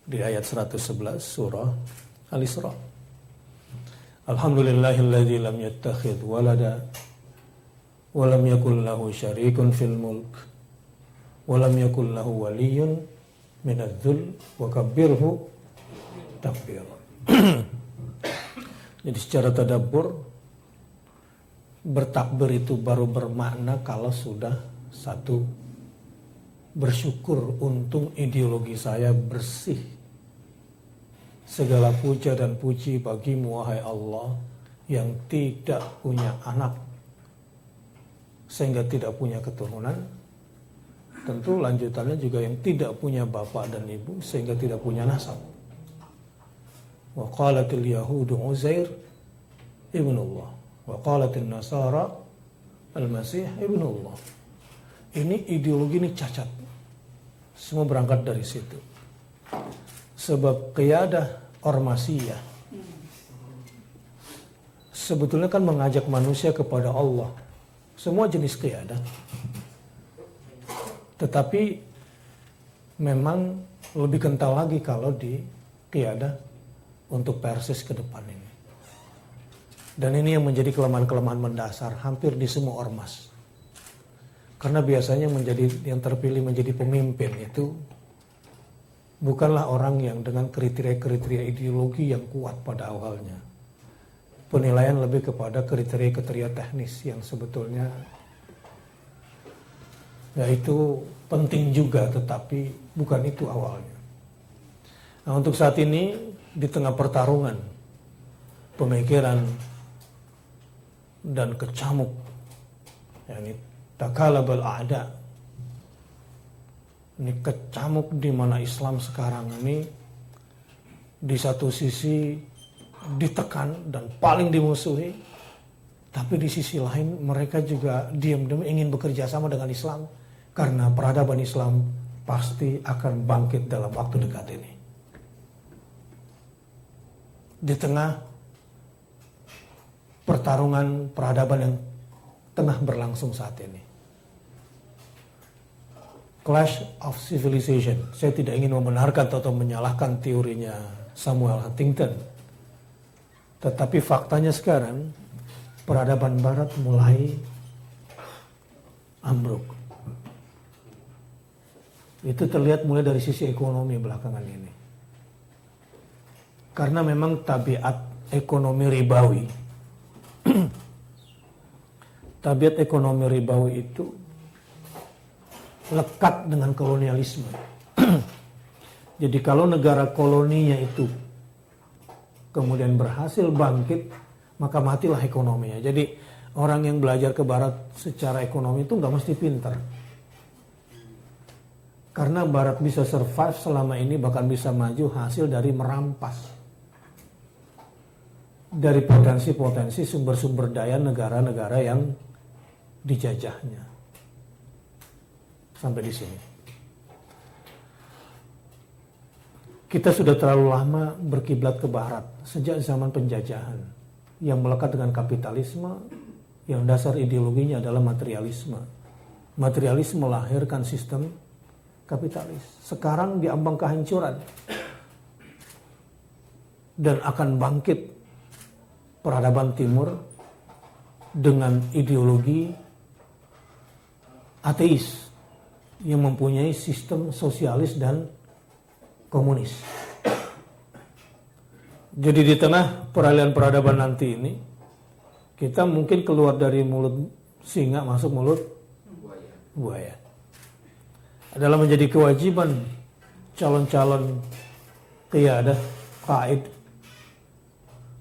di ayat 111 surah Al-Isra. Alhamdulillahilladzi lam yattakhidh walada wa lam yakul lahu syarikun fil mulk wa lam yakul lahu waliyyun minadh-dhull wa kabbirhu takbira. Jadi secara tadabbur, bertakbir itu baru bermakna kalau sudah satu, bersyukur untung ideologi saya bersih. Segala puja dan puji bagimu wahai Allah yang tidak punya anak sehingga tidak punya keturunan. Tentu lanjutannya juga yang tidak punya bapak dan ibu sehingga tidak punya nasab. Wa qalatil yahudu Uzair ibnullah wa qalatil nasara al-masih ibnullah. Ini ideologi ini cacat. Semua berangkat dari situ. Sebab qiyadah ormasiyah sebetulnya kan mengajak manusia kepada Allah. Semua jenis qiyadah. Tetapi memang lebih kental lagi kalau di qiyadah untuk Persis ke depan ini. Dan ini yang menjadi kelemahan-kelemahan mendasar hampir di semua ormas. Karena biasanya yang terpilih menjadi pemimpin itu bukanlah orang yang dengan kriteria-kriteria ideologi yang kuat pada awalnya. Penilaian lebih kepada kriteria-kriteria teknis yang sebetulnya yaitu penting juga, tetapi bukan itu awalnya. Nah, untuk saat ini di tengah pertarungan pemikiran dan kecamuk, yakni takalabal a'da, ini kecamuk di mana Islam sekarang ini di satu sisi ditekan dan paling dimusuhi, tapi di sisi lain mereka juga diam-diam ingin bekerja sama dengan Islam karena peradaban Islam pasti akan bangkit dalam waktu dekat ini. Di tengah pertarungan peradaban yang tengah berlangsung saat ini. Clash of Civilization. Saya tidak ingin membenarkan atau menyalahkan teorinya Samuel Huntington. Tetapi faktanya sekarang peradaban barat mulai ambruk. Itu terlihat mulai dari sisi ekonomi belakangan ini. Karena memang tabiat ekonomi ribawi tabiat ekonomi ribawi itu lekat dengan kolonialisme. Jadi kalau negara koloninya itu kemudian berhasil bangkit, maka matilah ekonominya. Jadi orang yang belajar ke barat secara ekonomi itu nggak mesti pintar. Karena barat bisa survive selama ini, bahkan bisa maju hasil dari merampas dari potensi-potensi sumber-sumber daya negara-negara yang dijajahnya. Sampai di sini. Kita sudah terlalu lama berkiblat ke barat sejak zaman penjajahan yang melekat dengan kapitalisme yang dasar ideologinya adalah materialisme. Materialisme melahirkan sistem kapitalis. Sekarang diambang kehancuran dan akan bangkit peradaban timur dengan ideologi ateis yang mempunyai sistem sosialis dan komunis. Jadi di tengah peralihan peradaban nanti ini, kita mungkin keluar dari mulut singa masuk mulut buaya. Adalah menjadi kewajiban calon-calon qiyadah, qaid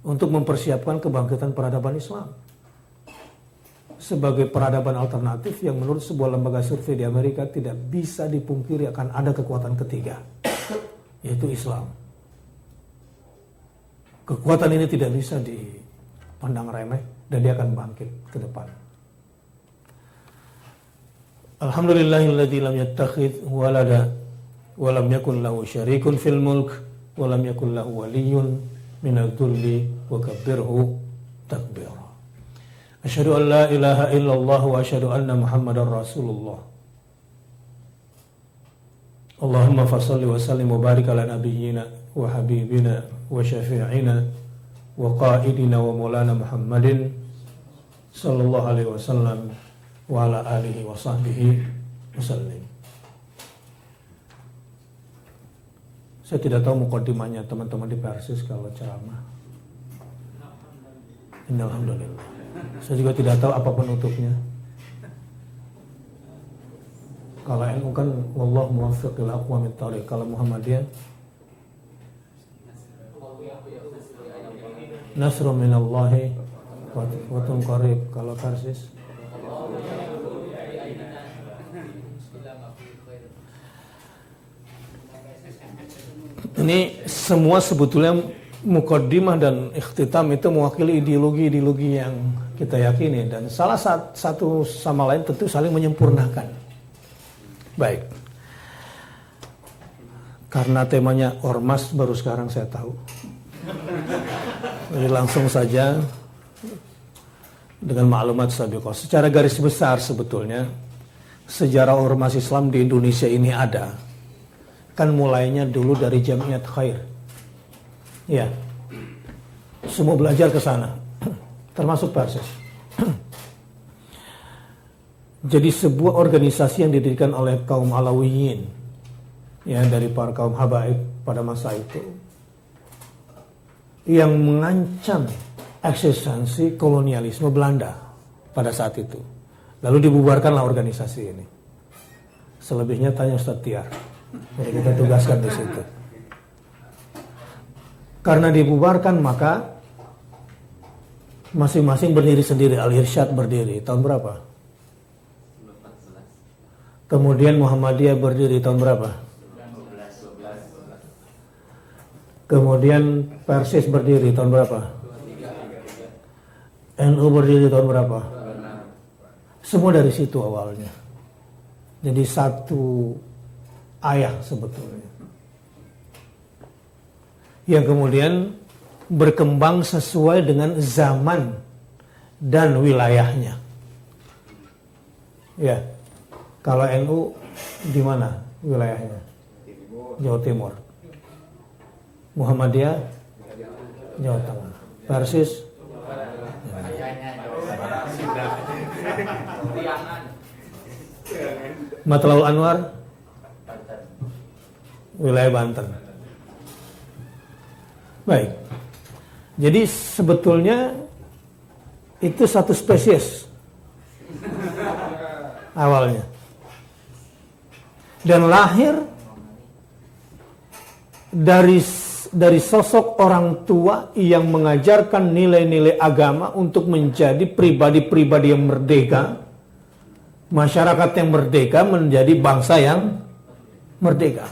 untuk mempersiapkan kebangkitan peradaban Islam sebagai peradaban alternatif yang menurut sebuah lembaga survei di Amerika tidak bisa dipungkiri akan ada kekuatan ketiga, yaitu Islam. Kekuatan ini tidak bisa dipandang remeh dan dia akan bangkit ke depan. Alhamdulillahilladzi lam yattakhidh walada wa lam yakul lahu syarikun fil mulk wa lam yakul lahu waliyyun minadh-dhulli wa kabbirhu takbira. Asyhadu an la ilaha illallah wa asyhadu anna Muhammadar Rasulullah. Allahumma fassalli wa sallim wa barik ala nabiyyina wa habibina wa syafi'ina wa qaidina wa maulana Muhammadin sallallahu alaihi wasallam wa ala alihi wa sahbihi wasallim. Saya tidak tahu mukadimahnya teman-teman di Persis kalau ceramah. Alhamdulillah. Saya juga tidak tahu apa penutupnya. Kalau NU kan wallahu muwaffiq ila aqwamit thoriq. Kalau Muhammadiyah nasrun minallahi wa fatun qarib. Kalau Persis ini semua sebetulnya mukaddimah dan ikhtitam itu mewakili ideologi-ideologi yang kita yakini, dan salah satu sama lain tentu saling menyempurnakan. Baik, karena temanya ormas baru sekarang saya tahu, jadi langsung saja dengan maklumat sabiqah. Secara garis besar sebetulnya sejarah ormas Islam di Indonesia ini ada, kan mulainya dulu dari Jamiat Khair. Ya, semua belajar ke sana, termasuk Persis. Jadi sebuah organisasi yang didirikan oleh kaum Alawiyin, ya, dari para kaum habaib pada masa itu, yang mengancam eksistensi kolonialisme Belanda pada saat itu. Lalu dibubarkanlah organisasi ini. Selebihnya tanya Ustaz Tiar. Jadi kita tugaskan di situ. Karena dibubarkan maka masing-masing berdiri sendiri. Al-Irsyad berdiri tahun berapa? Kemudian Muhammadiyah berdiri tahun berapa? Kemudian Persis berdiri tahun berapa? NU berdiri tahun berapa? Semua dari situ awalnya. Jadi satu ayah sebetulnya, yang kemudian berkembang sesuai dengan zaman dan wilayahnya. Ya, kalau NU di mana wilayahnya? Jawa Timur. Muhammadiyah Jawa Tengah. Persis Matlaul Anwar wilayah Banten. Baik. Jadi sebetulnya itu satu spesies awalnya, dan lahir dari sosok orang tua yang mengajarkan nilai-nilai agama untuk menjadi pribadi-pribadi yang merdeka, masyarakat yang merdeka, menjadi bangsa yang merdeka.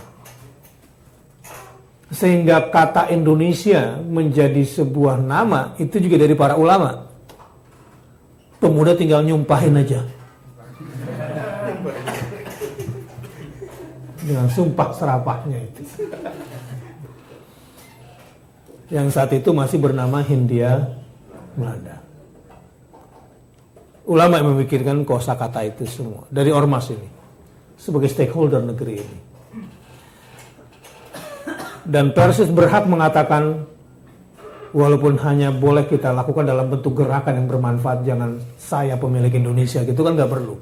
Sehingga kata Indonesia menjadi sebuah nama itu juga dari para ulama. Pemuda tinggal nyumpahin aja dengan sumpah serapahnya itu, yang saat itu masih bernama Hindia Belanda. Ulama yang memikirkan kosakata itu semua dari ormas ini sebagai stakeholder negeri ini. Dan Persis berhak mengatakan, walaupun hanya boleh kita lakukan dalam bentuk gerakan yang bermanfaat, jangan saya pemilik Indonesia, gitu kan nggak perlu.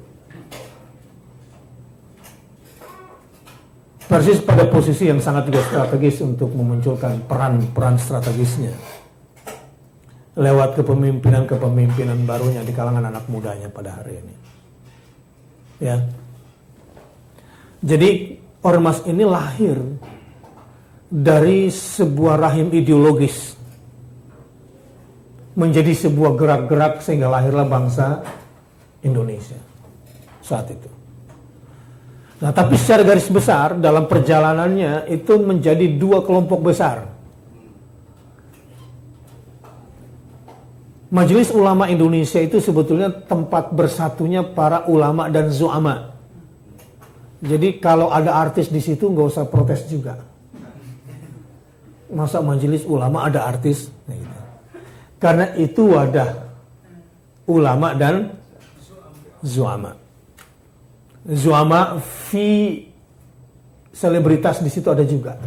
Persis pada posisi yang sangat juga strategis untuk memunculkan peran-peran strategisnya lewat kepemimpinan barunya di kalangan anak mudanya pada hari ini. Ya. Jadi ormas ini lahir dari sebuah rahim ideologis menjadi sebuah gerak-gerak sehingga lahirlah bangsa Indonesia saat itu. Nah, tapi secara garis besar dalam perjalanannya itu menjadi dua kelompok besar. Majelis Ulama Indonesia itu sebetulnya tempat bersatunya para ulama dan zu'ama. Jadi kalau ada artis di situ nggak usah protes juga. Masa majelis ulama ada artis? Nah, gitu. Karena itu wadah ulama dan zu'ama. Zu'ama fi selebritas di situ ada juga.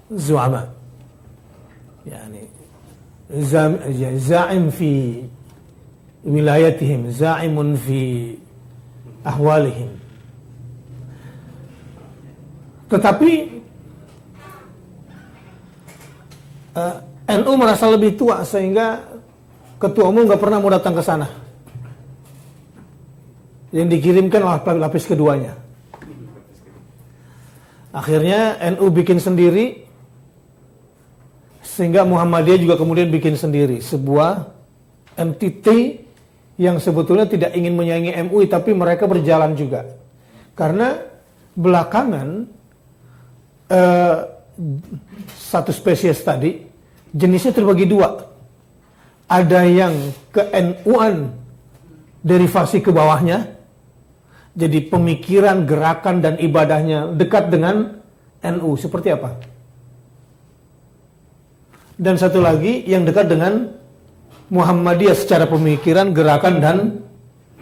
Zu'ama. Yani za'im fi wilayatihim, za'imun fi ahwalihim. Tetapi NU merasa lebih tua sehingga ketua umum nggak pernah mau datang ke sana. Yang dikirimkan lapis keduanya. Akhirnya NU bikin sendiri, sehingga Muhammadiyah juga kemudian bikin sendiri sebuah entity yang sebetulnya tidak ingin menyaingi MUI, tapi mereka berjalan juga. Karena belakangan satu spesies tadi jenisnya terbagi dua. Ada yang ke NU-an derivasi ke bawahnya, jadi pemikiran, gerakan dan ibadahnya dekat dengan NU. Seperti apa? Dan satu lagi yang dekat dengan Muhammadiyah secara pemikiran, gerakan dan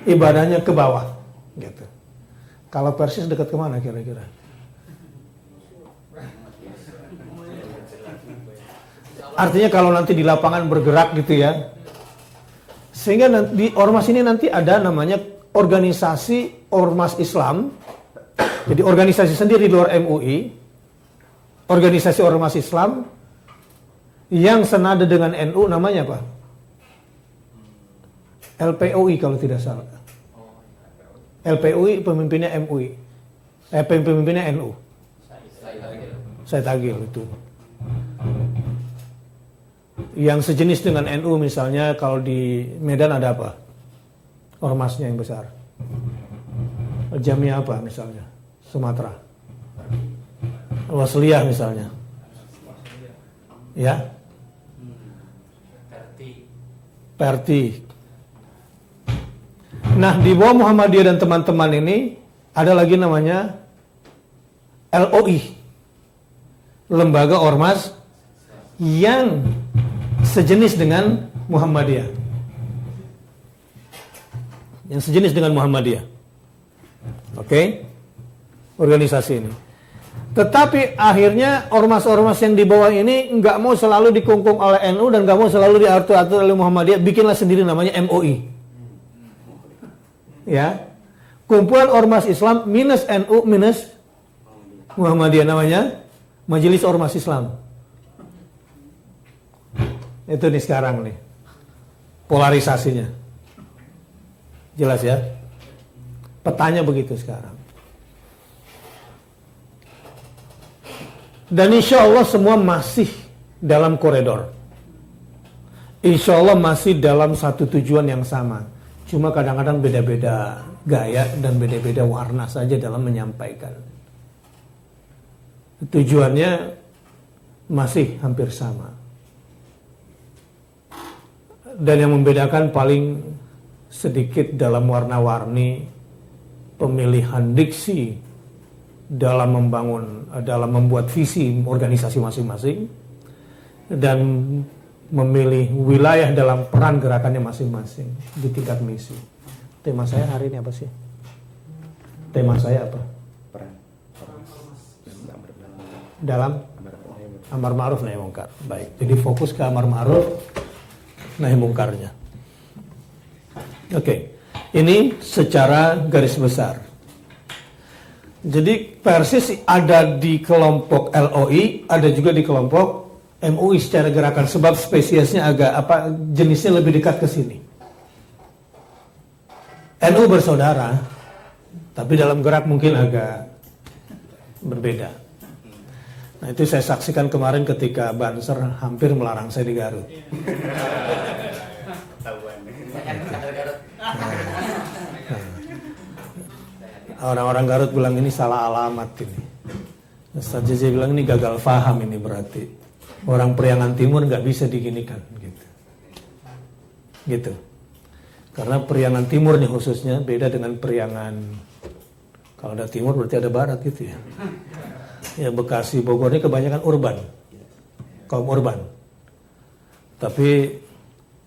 ibadahnya ke bawah. Gitu. Kalau Persis dekat kemana kira-kira? Artinya kalau nanti di lapangan bergerak gitu ya, sehingga di ormas ini nanti ada namanya organisasi ormas Islam. Jadi organisasi sendiri di luar MUI, organisasi ormas Islam yang senada dengan NU, namanya apa? LPOI kalau tidak salah. LPOI pemimpinnya MUI, pemimpinnya NU. Saya tagih itu. Yang sejenis dengan NU misalnya kalau di Medan ada apa? Ormasnya yang besar. Jamiah apa misalnya? Sumatera. Wasliyah misalnya. Ya? Perti. Nah, di bawah Muhammadiyah dan teman-teman ini ada lagi namanya LOI. Lembaga Ormas yang sejenis dengan Muhammadiyah. Yang sejenis dengan Muhammadiyah. Oke? Organisasi ini. Tetapi akhirnya ormas-ormas yang di bawah ini nggak mau selalu dikungkung oleh NU dan nggak mau selalu diatur-atur oleh Muhammadiyah, bikinlah sendiri namanya MOI. Ya. Kumpulan ormas Islam minus NU minus Muhammadiyah, namanya Majelis Ormas Islam. Itu nih sekarang nih polarisasinya. Jelas ya? Petanya begitu sekarang. Dan insya Allah semua masih dalam koridor. Insya Allah masih dalam satu tujuan yang sama. Cuma kadang-kadang beda-beda gaya dan beda-beda warna saja dalam menyampaikan. Tujuannya masih hampir sama. Dan yang membedakan paling sedikit dalam warna-warni pemilihan diksi dalam membuat visi organisasi masing-masing dan memilih wilayah dalam peran gerakannya masing-masing di tingkat misi. Tema saya hari ini apa sih? Tema saya apa? Peran dalam amar ma'ruf nahi mungkar. Baik, jadi fokus ke amar ma'ruf nahi mungkarnya. Oke, ini secara garis besar. Jadi Persis ada di kelompok LOI, ada juga di kelompok MUI secara gerakan, sebab spesiesnya jenisnya lebih dekat ke sini. NU bersaudara, tapi dalam gerak mungkin agak berbeda. Nah, itu saya saksikan kemarin ketika Banser hampir melarang saya di Garut. Orang-orang Garut bilang ini salah alamat ini. Ustaz Jaja bilang ini gagal faham ini berarti. Orang Priangan Timur nggak bisa diginikan gitu. Gitu. Karena Priangan Timur nih khususnya beda dengan Priangan, kalau ada timur berarti ada barat gitu ya. Ya Bekasi, Bogor ini kebanyakan urban. Kaum urban. Tapi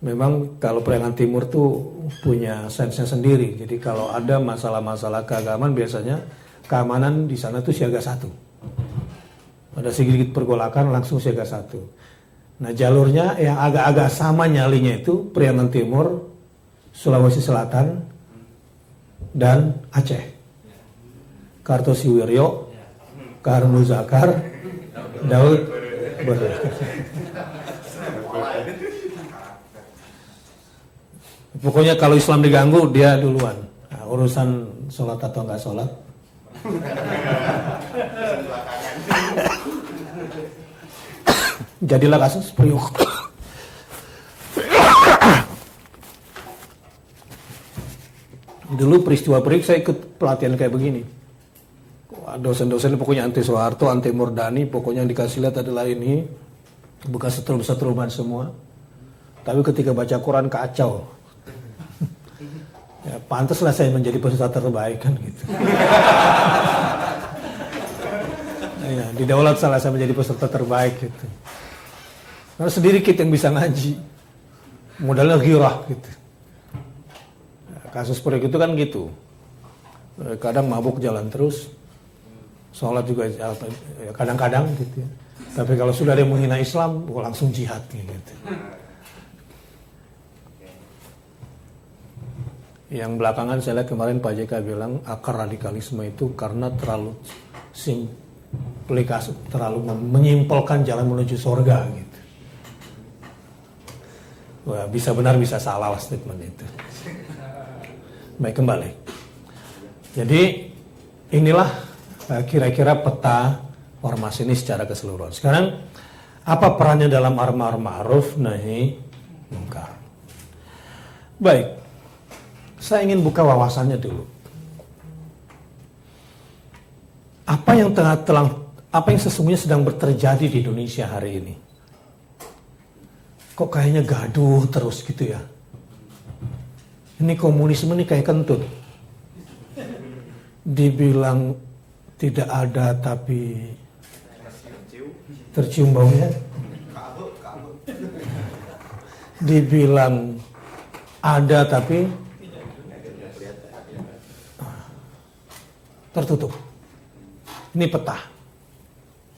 memang kalau Priangan Timur tuh punya sense-nya sendiri. Jadi kalau ada masalah-masalah keagamaan biasanya keamanan di sana tuh siaga 1. Ada sedikit pergolakan langsung siaga 1. Nah jalurnya yang agak-agak sama nyalinya itu Priangan Timur, Sulawesi Selatan, dan Aceh. Kartosiwiryo, Khairul Muzakar, Daud Pokoknya kalau Islam diganggu dia duluan. Nah, urusan sholat atau nggak sholat. Jadilah kasus Priok. Dulu peristiwa Priok saya ikut pelatihan kayak begini. Dosen-dosen pokoknya anti Soeharto, anti Murdani, pokoknya yang dikasih lihat adalah ini bekas setrum-setruman semua. Tapi ketika baca Quran kacau. Ya, pantaslah saya menjadi peserta terbaik kan gitu. Ya, di Daulat salah saya menjadi peserta terbaik gitu. Karena sedikit yang bisa ngaji. Modalnya ghirah gitu. Ya, kasus Priok itu kan gitu. Kadang mabuk jalan terus. Sholat juga ya, kadang-kadang gitu ya. Tapi kalau sudah ada yang menghina Islam, langsung jihad gitu. Yang belakangan saya lihat kemarin Pak JK bilang akar radikalisme itu karena terlalu simplifikasi, terlalu menyimpulkan jalan menuju surga gitu. Wah, bisa benar bisa salah statement itu. Baik, kembali. Jadi inilah kira-kira peta ormas ini secara keseluruhan. Sekarang apa perannya dalam amar ma'ruf nahi munkar? Baik. Saya ingin buka wawasannya dulu. Apa yang sesungguhnya sedang terjadi di Indonesia hari ini? Kok kayaknya gaduh terus gitu ya? Ini komunisme ini kayak kentut. Dibilang tidak ada tapi tercium baunya. Dibilang ada tapi tertutup. Ini peta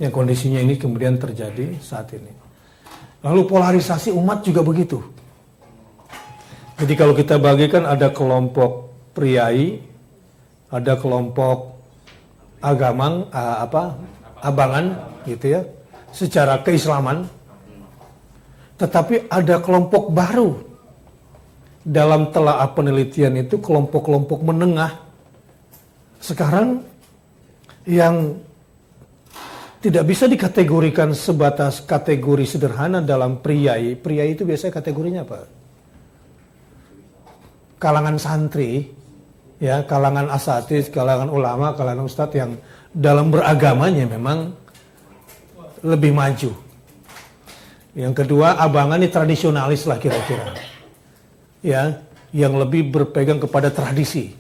yang kondisinya ini kemudian terjadi saat ini. Lalu polarisasi umat juga begitu. Jadi kalau kita bagikan ada kelompok priai, ada kelompok abangan gitu ya, secara keislaman. Tetapi ada kelompok baru dalam telaah penelitian itu, kelompok-kelompok menengah sekarang yang tidak bisa dikategorikan sebatas kategori sederhana dalam priai. Priai itu biasanya kategorinya apa? Kalangan santri, ya, kalangan asatidz, kalangan ulama, kalangan ustadz yang dalam beragamanya memang lebih maju. Yang kedua, abangan ini tradisionalis lah kira-kira, ya, yang lebih berpegang kepada tradisi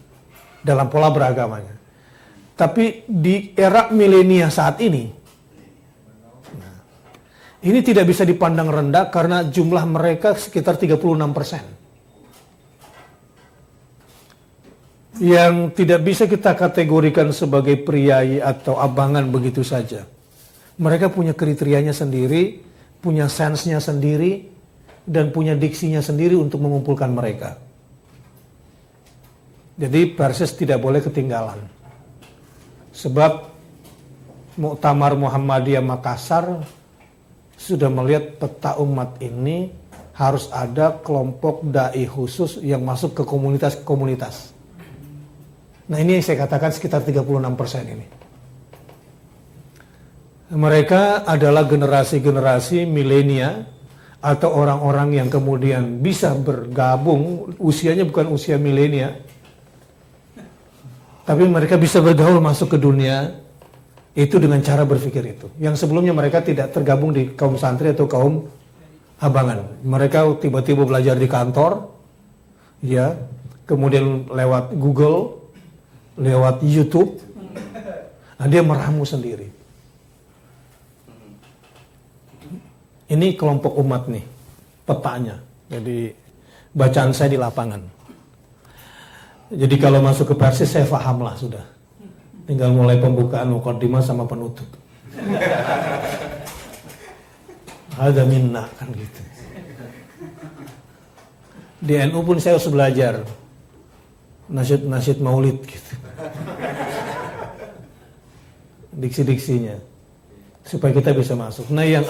dalam pola beragamanya. Tapi di era milenial saat ini, ini tidak bisa dipandang rendah karena jumlah mereka sekitar 36%. Yang tidak bisa kita kategorikan sebagai priai atau abangan begitu saja. Mereka punya kriterianya sendiri, punya sense-nya sendiri, dan punya diksinya sendiri untuk mengumpulkan mereka. Jadi Persis tidak boleh ketinggalan. Sebab Muktamar Muhammadiyah Makassar sudah melihat peta umat ini harus ada kelompok dai khusus yang masuk ke komunitas-komunitas. Nah ini yang saya katakan sekitar 36% ini. Mereka adalah generasi-generasi milenial atau orang-orang yang kemudian bisa bergabung, usianya bukan usia milenial, tapi mereka bisa bergaul masuk ke dunia itu dengan cara berpikir itu. Yang sebelumnya mereka tidak tergabung di kaum santri atau kaum abangan. Mereka tiba-tiba belajar di kantor, ya, kemudian lewat Google, lewat YouTube, dia meramu sendiri. Ini kelompok umat nih, petanya. Jadi bacaan saya di lapangan. Jadi kalau masuk ke Persis saya paham lah sudah. Tinggal mulai pembukaan muqaddimah sama penutup. Ada minna kan gitu. Di NU pun saya harus belajar nasyid maulid gitu. Diksi-diksinya supaya kita bisa masuk. Nah, yang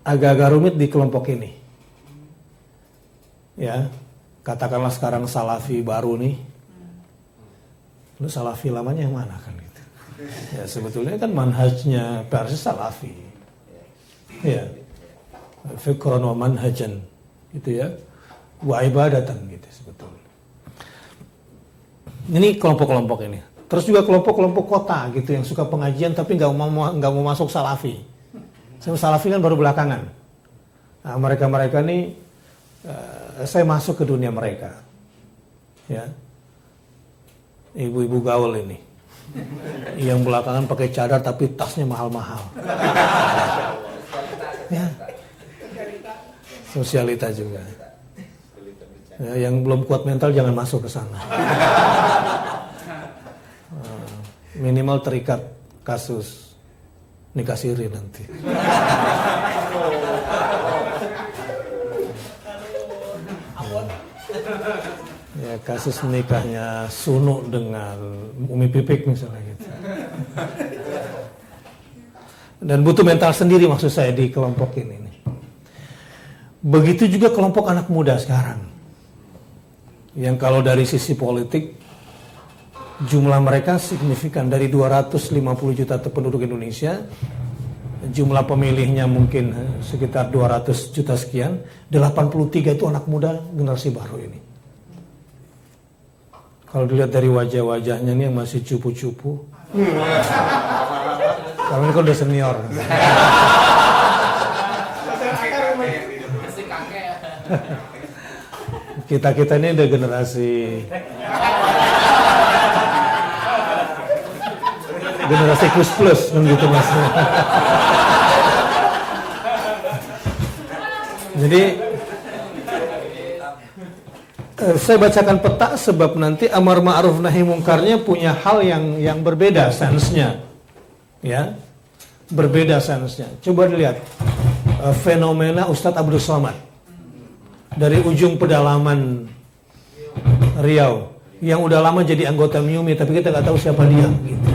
agak rumit di kelompok ini. Ya, katakanlah sekarang salafi baru nih. Lu salafi lamanya yang mana kan gitu. Ya, sebetulnya kan manhajnya Persis salafi. Ya. Fikran wa manhajan gitu ya. Wa ibadatan gitu sebetulnya. Ini kelompok-kelompok ini. Terus juga kelompok-kelompok kota gitu yang suka pengajian tapi nggak mau masuk salafi. Salafi kan baru belakangan. Nah, mereka nih saya masuk ke dunia mereka. Ya. Ibu-ibu gaul ini. Yang belakangan pakai cadar tapi tasnya mahal-mahal. Ya. Sosialita juga. Ya, yang belum kuat mental jangan masuk ke sana. Minimal terikat kasus nikah siri nanti. Ya, kasus nikahnya Sunu dengan Umi Pipik misalnya gitu. Dan butuh mental sendiri maksud saya di kelompok ini. Begitu juga kelompok anak muda sekarang. Yang kalau dari sisi politik jumlah mereka signifikan dari 250 juta penduduk Indonesia, jumlah pemilihnya mungkin sekitar 200 juta sekian, 83 itu anak muda generasi baru ini. Kalau dilihat dari wajah-wajahnya nih yang masih cupu-cupu. Kalau ini kan udah senior. Kita ini udah generasi plus kan gitu mas. Jadi saya bacakan peta sebab nanti amar ma'ruf nahi mungkarnya punya hal yang berbeda sensenya, ya, berbeda sensenya. Coba dilihat fenomena Ustadz Abdul Somad dari ujung pedalaman Riau yang udah lama jadi anggota MIUMI tapi kita nggak tahu siapa dia. Gitu.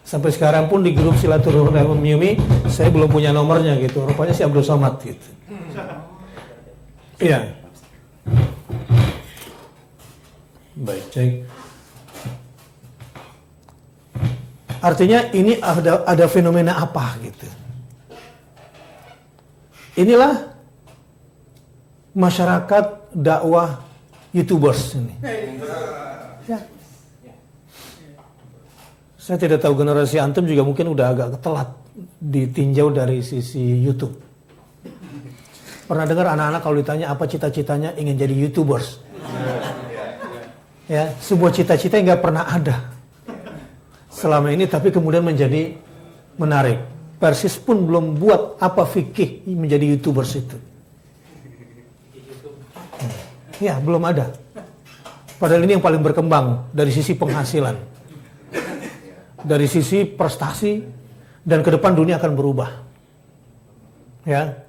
Sampai sekarang pun di grup silaturahmi MIUMI saya belum punya nomornya gitu. Rupanya si Abdul Somad gitu. Iya. Baik, cek. Artinya ini ada fenomena apa gitu. Inilah masyarakat dakwah YouTubers ini. Ya. Saya tidak tahu generasi antum juga mungkin udah agak telat ditinjau dari sisi YouTube. Pernah dengar anak-anak kalau ditanya apa cita-citanya ingin jadi YouTubers? Ya, sebuah cita-cita yang nggak pernah ada selama ini, tapi kemudian menjadi menarik. Persis pun belum buat apa fikih menjadi YouTubers itu. Ya, belum ada. Padahal ini yang paling berkembang dari sisi penghasilan, dari sisi prestasi, dan ke depan dunia akan berubah. Ya,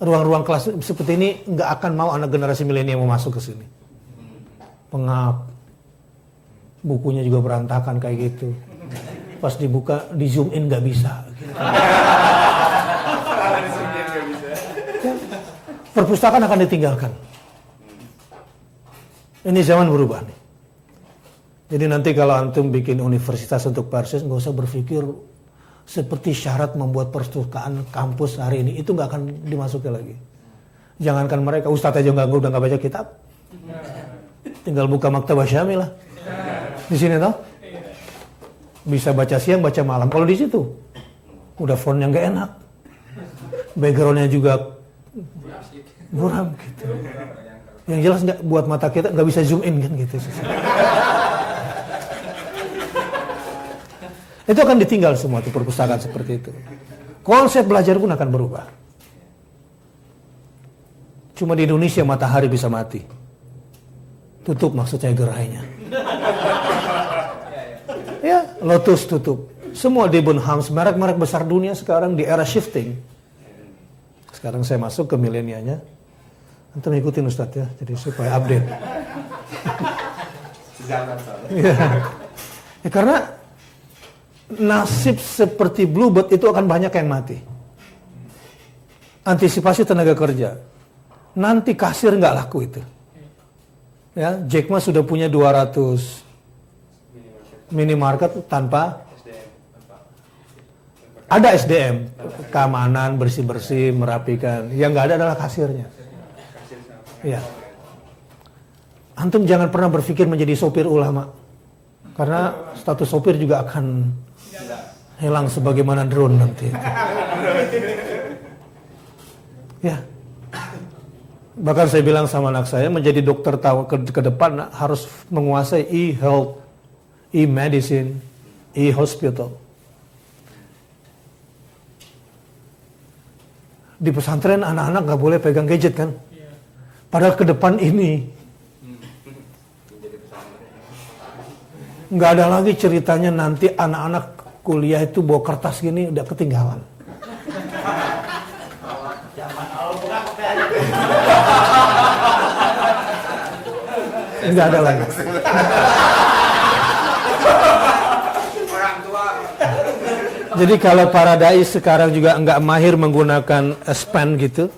ruang-ruang kelas seperti ini nggak akan mau anak generasi milenial mau masuk ke sini. Pengap, bukunya juga berantakan kayak gitu. Pas dibuka, di zoom in nggak bisa. Gitu. Ya, perpustakaan akan ditinggalkan. Ini zaman berubah nih. Jadi nanti kalau antum bikin universitas untuk Persis, nggak usah berpikir seperti syarat membuat perpustakaan kampus hari ini, itu nggak akan dimasuki lagi. Jangankan mereka, ustadz aja udah nggak baca kitab. Tinggal buka maktabah syamilah. Di sini toh bisa baca siang, baca malam. Kalau di situ udah fontnya nggak enak, backgroundnya juga buram gitu. Yang jelas nggak buat mata kita nggak bisa zoom in kan gitu. Itu akan ditinggal semua tuh perpustakaan seperti itu. Konsep belajar pun akan berubah. Cuma di Indonesia matahari bisa mati. Tutup maksudnya gerainya. Lotus tutup. Semua Debenhams, merek-merek besar dunia sekarang di era shifting. Sekarang saya masuk ke milenialnya. Antum ikutin Ustadz ya, jadi supaya update. Ya. Ya, karena nasib seperti Bluebird itu akan banyak yang mati. Antisipasi tenaga kerja. Nanti kasir nggak laku itu. Ya, Jack Ma sudah punya 200 minimarket tanpa ada SDM, keamanan, bersih-bersih, merapikan. Yang nggak ada adalah kasirnya. Ya. Antum jangan pernah berpikir menjadi sopir ulama. Karena status sopir juga akan hilang sebagaimana drone nanti. Ya. Bahkan saya bilang sama anak saya, menjadi dokter ke depan harus menguasai e-health, e-medicine, e-hospital. Di pesantren anak-anak gak boleh pegang gadget kan? Padahal ke depan ini gak ada lagi ceritanya nanti anak-anak kuliah itu bawa kertas gini udah ketinggalan. Gak ada lagi. Jadi kalau para dai sekarang juga nggak mahir menggunakan span gitu,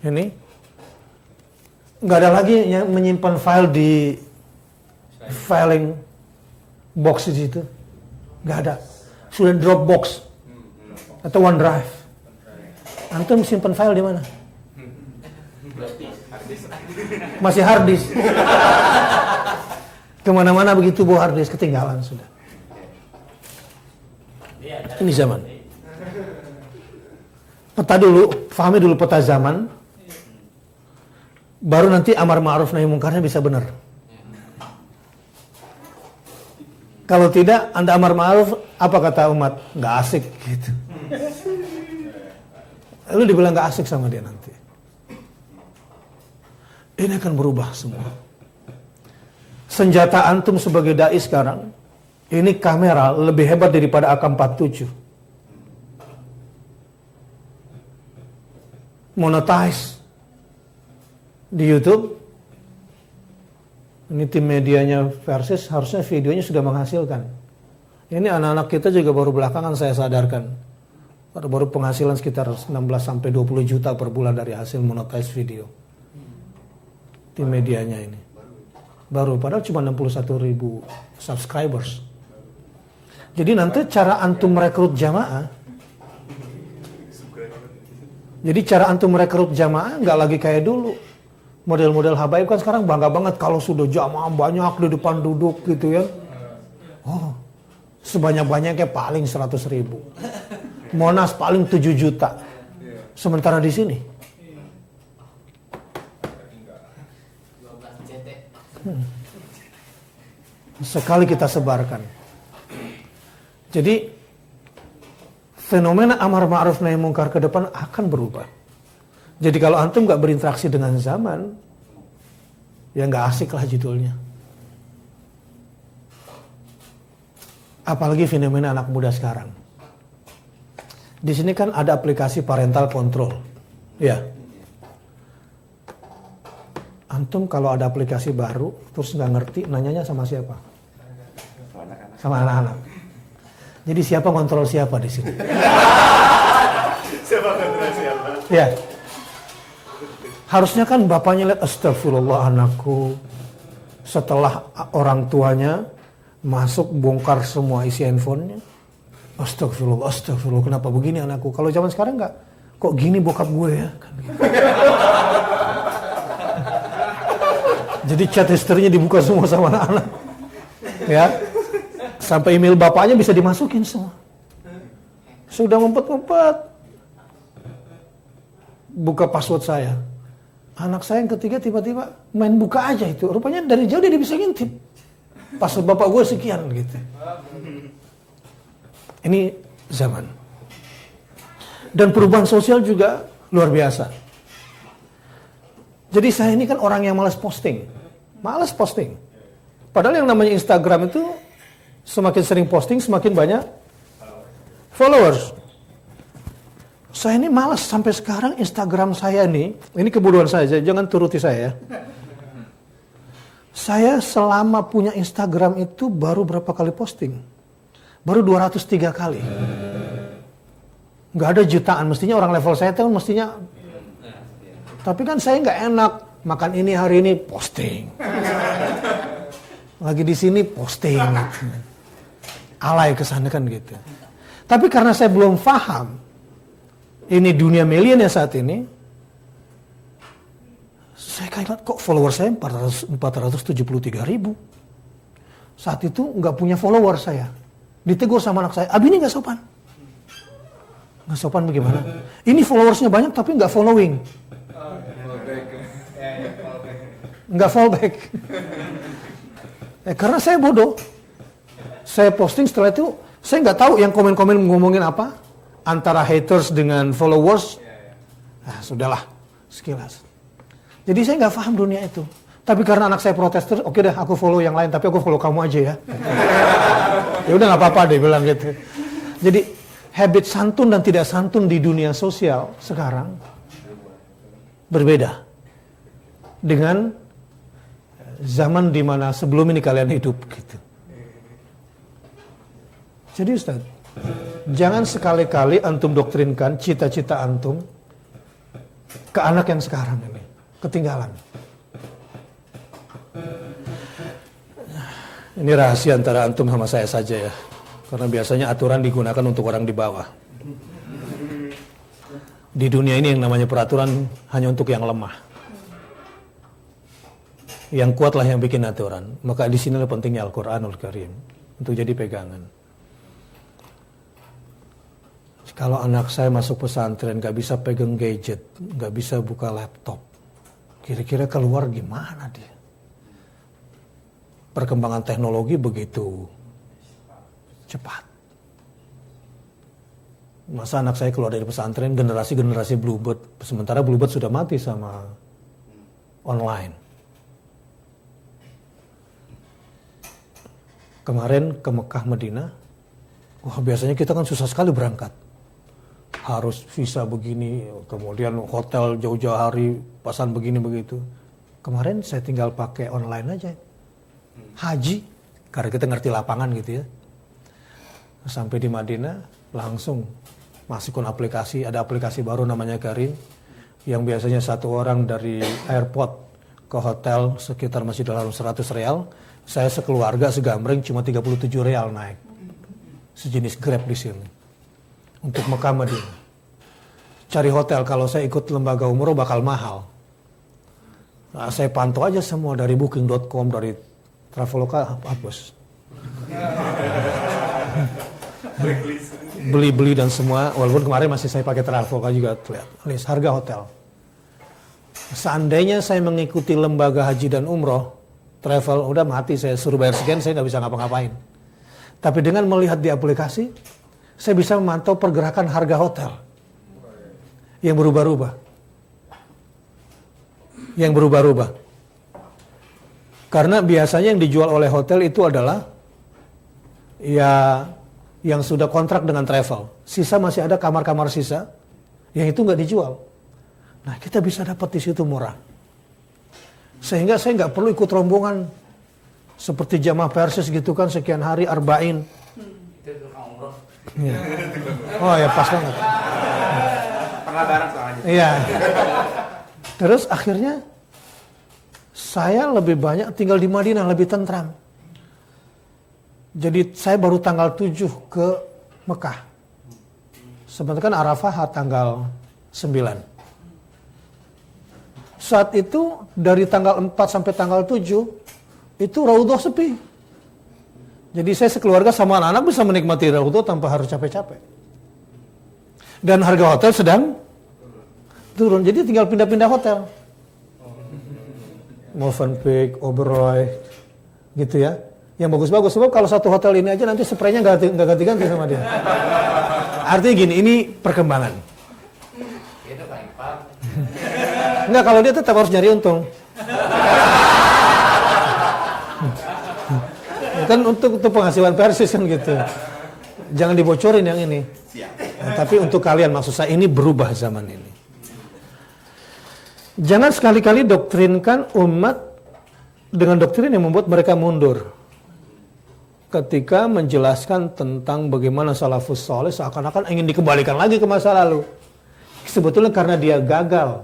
ini nggak ada lagi yang menyimpan file di filing box di situ, nggak ada. Sudah Dropbox atau OneDrive. Antum simpan file di mana? Masih hard disk. Kemana-mana begitu bawa hard disk ketinggalan sudah. Ini zaman. Peta dulu, pahami dulu peta zaman. Baru nanti amar ma'ruf nahi mungkarnya bisa benar. Kalau tidak, Anda amar ma'ruf, apa kata umat? Nggak asik gitu. Lalu dibilang nggak asik sama dia nanti. Ini akan berubah semua. Senjata antum sebagai dai sekarang, ini kamera lebih hebat daripada AK-47. Monetize di YouTube. Ini tim medianya Versis, harusnya videonya sudah menghasilkan. Ini anak-anak kita juga baru belakangan saya sadarkan. Baru penghasilan sekitar 16 sampai 20 juta per bulan dari hasil monetize video. Tim medianya ini. Baru, padahal cuma 61.000 subscribers. Jadi nanti cara antum merekrut jamaah. Jadi cara antum merekrut jamaah nggak lagi kayak dulu. Model-model habaib kan sekarang bangga banget kalau sudah jamaah banyak di depan duduk gitu ya. Oh, sebanyak-banyaknya paling 100.000. Monas paling 7 juta. Sementara di sini. Sekali kita sebarkan. Jadi fenomena amar ma'ruf nahi mungkar ke depan akan berubah. Jadi kalau antum gak berinteraksi dengan zaman, ya gak asik lah judulnya. Apalagi fenomena anak muda sekarang. Di sini kan ada aplikasi parental control, ya. Antum kalau ada aplikasi baru, terus nggak ngerti, nanyanya sama siapa? Sama anak-anak. Jadi siapa kontrol siapa di sini? Siapa kontrol siapa? Ya. Harusnya kan bapaknya lihat, astagfirullah anakku. Setelah orang tuanya masuk bongkar semua isi handphonenya. Astagfirullah, astagfirullah, kenapa begini anakku? Kalau zaman sekarang nggak, kok gini bokap gue ya? Kan gitu. Jadi chat history-nya dibuka semua sama anak-anak. Ya. Sampai email bapaknya bisa dimasukin semua. Sudah ngumpet-ngumpet. Buka password saya. Anak saya yang ketiga tiba-tiba main buka aja itu. Rupanya dari jauh dia bisa ngintip. Password bapak gue sekian gitu. Ini zaman. Dan perubahan sosial juga luar biasa. Jadi saya ini kan orang yang malas posting. Malas posting. Padahal yang namanya Instagram itu Semakin sering posting, semakin banyak followers. Saya ini malas sampai sekarang Instagram saya nih, ini kebodohan saya, jangan turuti saya. Saya selama punya Instagram itu baru berapa kali posting? Baru 203 kali. Nggak ada jutaan, mestinya orang level saya itu mestinya. Tapi kan saya nggak enak, makan ini hari ini posting. Lagi di sini posting. Alay kesana kan gitu. Tapi karena saya belum paham, ini dunia milenial saat ini, saya kayak kok follower saya 473 ribu. Saat itu nggak punya follower saya. Ditegur sama anak saya, Abi ini nggak sopan. Nggak sopan bagaimana? Ini followersnya banyak tapi nggak following. Nggak fallback. Karena saya bodoh. Saya posting setelah itu, saya nggak tahu yang komen-komen ngomongin apa. Antara haters dengan followers. Nah, sudahlah, sekilas. Jadi saya nggak paham dunia itu. Tapi karena anak saya protes terus, oke deh aku follow yang lain, tapi aku follow kamu aja ya. Ya udah nggak apa-apa deh bilang gitu. Jadi habit santun dan tidak santun di dunia sosial sekarang berbeda dengan zaman dimana sebelum ini kalian hidup gitu. Jadi Ustaz, jangan sekali-kali antum doktrinkan cita-cita antum ke anak yang sekarang ini. Ketinggalan. Ini rahasia antara antum sama saya saja ya. Karena biasanya aturan digunakan untuk orang di bawah. Di dunia ini yang namanya peraturan hanya untuk yang lemah. Yang kuatlah yang bikin aturan. Maka di sinilah pentingnya Al-Quranul Karim untuk jadi pegangan. Kalau anak saya masuk pesantren gak bisa pegang gadget, gak bisa buka laptop, kira-kira keluar gimana dia? Perkembangan teknologi begitu cepat. Masa anak saya keluar dari pesantren generasi Bluebird, sementara Bluebird sudah mati sama online. Kemarin ke Mekah Madinah, wah biasanya kita kan susah sekali berangkat. Harus visa begini, kemudian hotel jauh-jauh hari, pasan begini begitu. Kemarin saya tinggal pakai online aja. Haji, karena kita ngerti lapangan gitu ya. Sampai di Madinah, langsung masukkan aplikasi, ada aplikasi baru namanya Karim, yang biasanya satu orang dari airport ke hotel sekitar Masjidil Haram 100 real, saya sekeluarga segambreng cuma 37 real naik. Sejenis Grab di sini. Untuk Mekah Madinah. Cari hotel kalau saya ikut lembaga umroh bakal mahal. Nah, saya pantau aja semua dari booking.com, dari Traveloka, hapus. Beli-beli dan semua, walaupun kemarin masih saya pakai Traveloka juga, lihat list harga hotel. Seandainya saya mengikuti lembaga haji dan umroh, travel udah mati, saya suruh bayar sekian, saya nggak bisa ngapa-ngapain. Tapi dengan melihat di aplikasi, saya bisa memantau pergerakan harga hotel yang berubah-ubah. Yang berubah-ubah. Karena biasanya yang dijual oleh hotel itu adalah ya yang sudah kontrak dengan travel. Sisa masih ada kamar-kamar sisa yang itu nggak dijual. Nah kita bisa dapat di situ murah. Sehingga saya nggak perlu ikut rombongan seperti jamaah Persis gitu kan sekian hari arba'in. Ya. Oh ya pas banget. Pernah bareng soalnya. Iya. Terus akhirnya saya lebih banyak tinggal di Madinah, lebih tentram. Jadi saya baru tanggal 7 ke Mekah. Sebenarnya kan Arafah tanggal 9. Saat itu dari tanggal 4 sampai tanggal 7 itu Raudhah sepi. Jadi saya sekeluarga sama anak-anak bisa menikmati Raudhah tanpa harus capek-capek. Dan harga hotel sedang turun. Jadi tinggal pindah-pindah hotel. Movenpick, Oberoi, gitu ya. Yang bagus-bagus. Sebab kalau satu hotel ini aja nanti spraynya nggak ganti-ganti sama dia. Artinya gini, ini perkembangan. Itu paling pas. Enggak, kalau dia tetap harus nyari untung. Kan untuk penghasilan Persis kan gitu. Jangan dibocorin yang ini. Nah, tapi untuk kalian maksud saya ini berubah zaman ini. Jangan sekali-kali doktrinkan umat dengan doktrin yang membuat mereka mundur. Ketika menjelaskan tentang bagaimana salafus saleh seakan-akan ingin dikembalikan lagi ke masa lalu. Sebetulnya karena dia gagal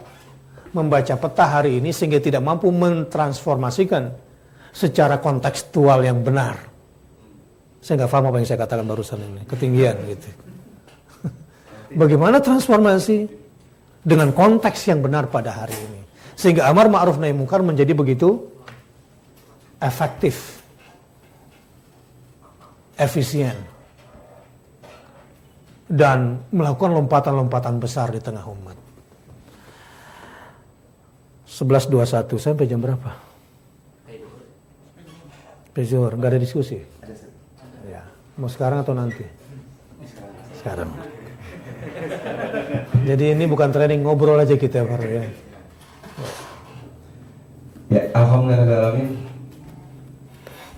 membaca peta hari ini sehingga tidak mampu mentransformasikan secara kontekstual yang benar. Saya nggak paham apa yang saya katakan barusan ini, ketinggian gitu. Bagaimana transformasi dengan konteks yang benar pada hari ini, sehingga amar ma'ruf nahi munkar menjadi begitu efektif, efisien, dan melakukan lompatan-lompatan besar di tengah umat. 11.21 sampai jam berapa? Zuhur, nggak ada diskusi? Ya. Mau sekarang atau nanti? Sekarang. Jadi ini bukan training, ngobrol aja kita baru ya. Ya, alhamdulillah.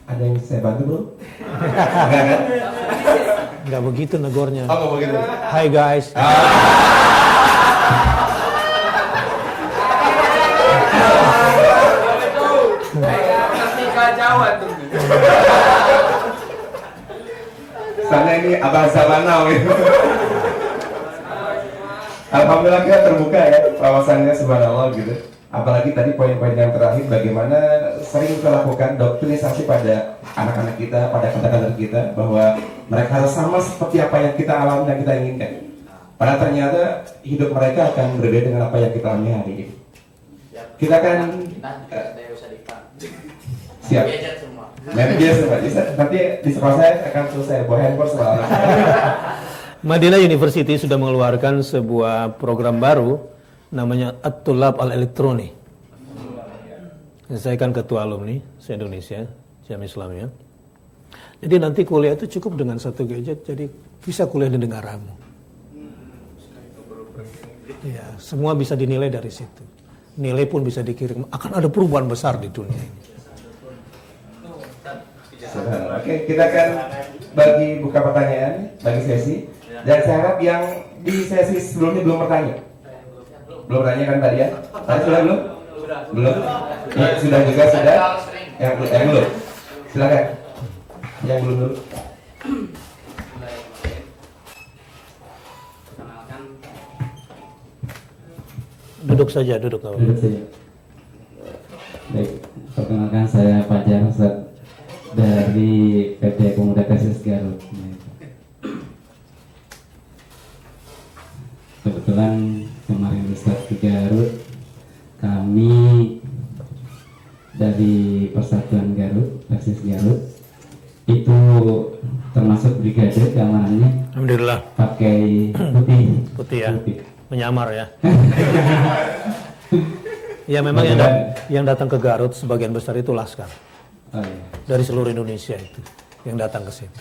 Ada yang saya bantu bro? Enggak kan? Nggak begitu negornya. Oh, nggak begitu. Hai guys. Jawa tuh. Sana ini abang zaman now gitu. Alhamdulillah kita terbuka ya wawasannya subhanallah gitu. Apalagi tadi poin-poin yang terakhir bagaimana sering kita lakukan doktrinisasi pada anak-anak kita, pada kader-kader kita bahwa mereka harus sama seperti apa yang kita alami dan kita inginkan. Padahal ternyata hidup mereka akan berbeda dengan apa yang kita alami hari ini. Kita akan siap. Main biasa semua. Nanti di sekolah saya akan selesai bawa handphone selalu. Madinah University sudah mengeluarkan sebuah program baru namanya At-Tulab Al-Elektroni. Saya kan ketua alumni se-Indonesia, Jami Islamiyah. Jadi nanti kuliah itu cukup dengan satu gadget, jadi bisa kuliah di negaramu. Ya, semua bisa dinilai dari situ. Nilai pun bisa dikirim. Akan ada perubahan besar di dunia ini. Oke, kita akan bagi buka pertanyaan, bagi sesi. Dan saya harap yang di sesi sebelumnya belum bertanya. Belum bertanya kan tadi ya? Tadi sudah belum? Belum? Ya, sudah juga sudah. Yang belum. Silakan. Yang belum dulu. Duduk saja, duduk. Duduk saja. Baik, perkenalkan saya Fajar Ustaz dari PT Pemuda Persis Garut. Kebetulan kemarin Ustaz di Garut, kami dari Persatuan Garut, Persis Garut, itu termasuk brigade keamanannya. Alhamdulillah. Pakai putih. Putih ya. Putih. Menyamar ya. Ya memang yang datang ke Garut sebagian besar itu laskar. Oh, iya. Dari seluruh Indonesia itu yang datang ke situ.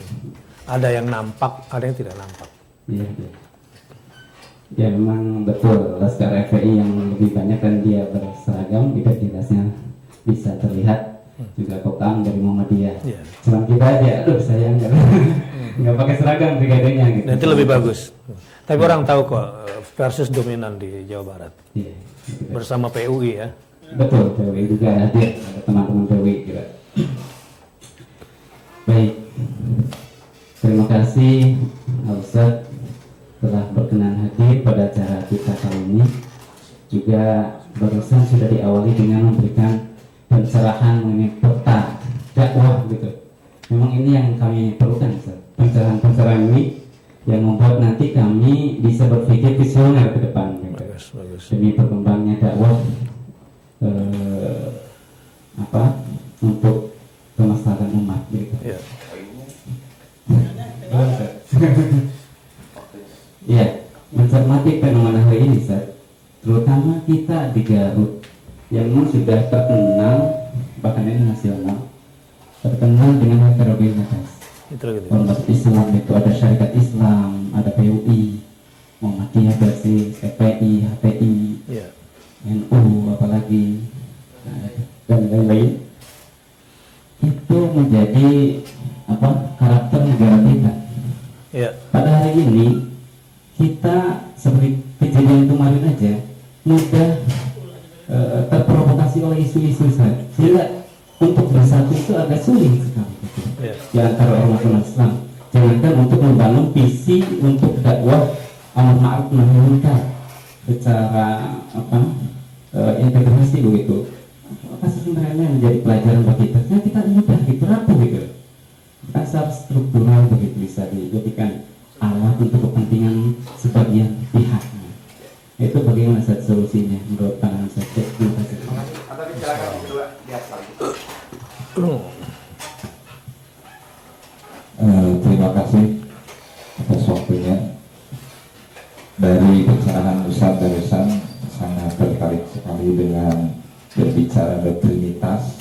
Ada yang nampak, ada yang tidak nampak. Iya, iya. Ya memang betul, Laskar FPI yang lebih banyak kan dia berseragam, identitasnya bisa terlihat, juga kopang dari Muhammadiyah. Iya. Cuma kita aja, aduh sayang nggak pakai seragam brigadenya gitu. Nah, itu lebih bagus. Tapi orang tahu kok Persis dominan di Jawa Barat. Iya, gitu. Bersama PUI ya. Betul, PUI juga hadir, ada teman-teman PUI juga. Baik, terima kasih Ustaz telah berkenan hadir pada acara kita kali ini. Juga barusan sudah diawali dengan memberikan pencerahan mengenai peta dakwah gitu. Memang ini yang kami perlukan, Ustaz. Pencerahan ini yang membuat nanti kami bisa berpikir visioner ke depan gitu. Bagus. Demi berkembangnya dakwah untuk kemaslahatan umat gitu. Ya. Iya, mencermati fenomena hari ini, Ustaz, terutama kita di Garut yang memang sudah terkenal bahkan ini nasional, terkenal dengan heterogenitas. Ormas Islam itu ada Syarikat Islam, ada PUI, Muhammadiyah, Persis, FPI, HPI, Ya. NU, apalagi dan lain-lain. Itu menjadi pada hari ini kita seperti kejadian kemarin aja mudah terprovokasi oleh isu-isu sehingga untuk bersatu itu agak sulit sekali di antara umat Islam. Jangankan untuk membangun visi untuk dakwah amar ma'ruf nahi munkar secara integrasi begitu. Apa sebenarnya menjadi pelajaran bagi kita? Nah, kita mudah rapuh gitu. Kita secara struktural begitu bisa dijadikan alat untuk kepentingan sebagian pihak. Itu bagaimana solusinya menurut pandangan saya? Terima kasih. Atau silakan kedua di atas lagi. Terima kasih atas waktunya. Dari pencerahan Ustaz barusan sangat tertarik sekali dengan berbicara doktrinitas,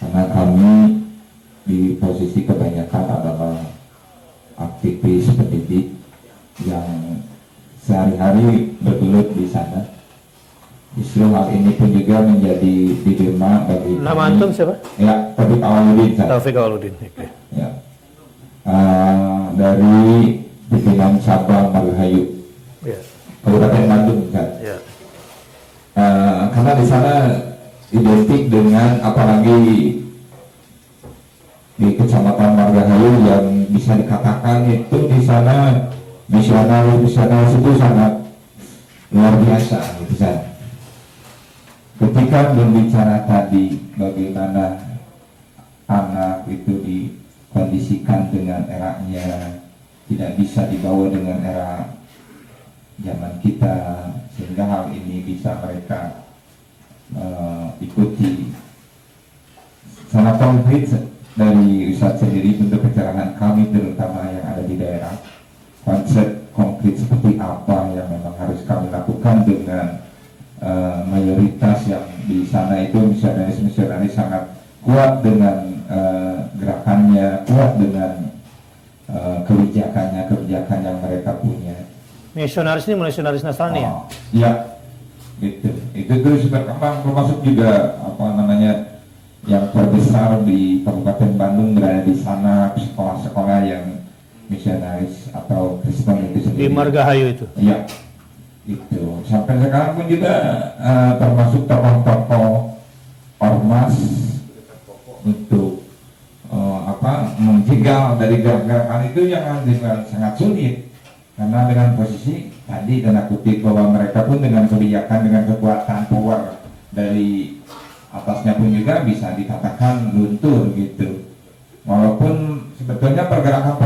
karena kami di posisi kebanyakan adalah aktivis pendidik yang sehari-hari bergelut di sana. Justru hal ini pun juga menjadi dilema bagi Nama antum siapa? Ya, Taufik Awaludin. Taufik Awaludin. Okay. Ya. Dari pimpinan cabang Margahayu, Kabupaten Bandung, kan? Yeah. Karena di sana identik dengan, apalagi di Kecamatan Margahayu yang bisa dikatakan itu di sana misionaris itu sangat luar biasa di sana. Ketika berbicara tadi bagaimana anak itu dikondisikan dengan eranya, tidak bisa dibawa dengan era zaman kita, sehingga hal ini bisa mereka ikuti. Sangat konkret dari Ustadz sendiri untuk pencerahan kami terutama yang ada di daerah, konsep konkret seperti apa yang memang harus kami lakukan dengan mayoritas yang di sana itu misionaris sangat kuat dengan gerakannya, kuat dengan kebijakan yang mereka punya. Misionaris ini misionaris Nasrani ya? Ya, gitu. Itu terus berkembang, termasuk juga yang terbesar di Kabupaten Bandung berada di sana, sekolah-sekolah yang misionaris atau Kristen itu sendiri. Di Margahayu itu? Iya. Itu sampai sekarang pun juga termasuk tokoh-tokoh ormas untuk menjegal dari gerakan itu yang sangat sulit, karena dengan posisi tadi tanda kutip bahwa mereka pun dengan kebijakan, dengan kekuatan power dari atasnya pun juga bisa dikatakan luntur gitu. Walaupun sebetulnya pergerakan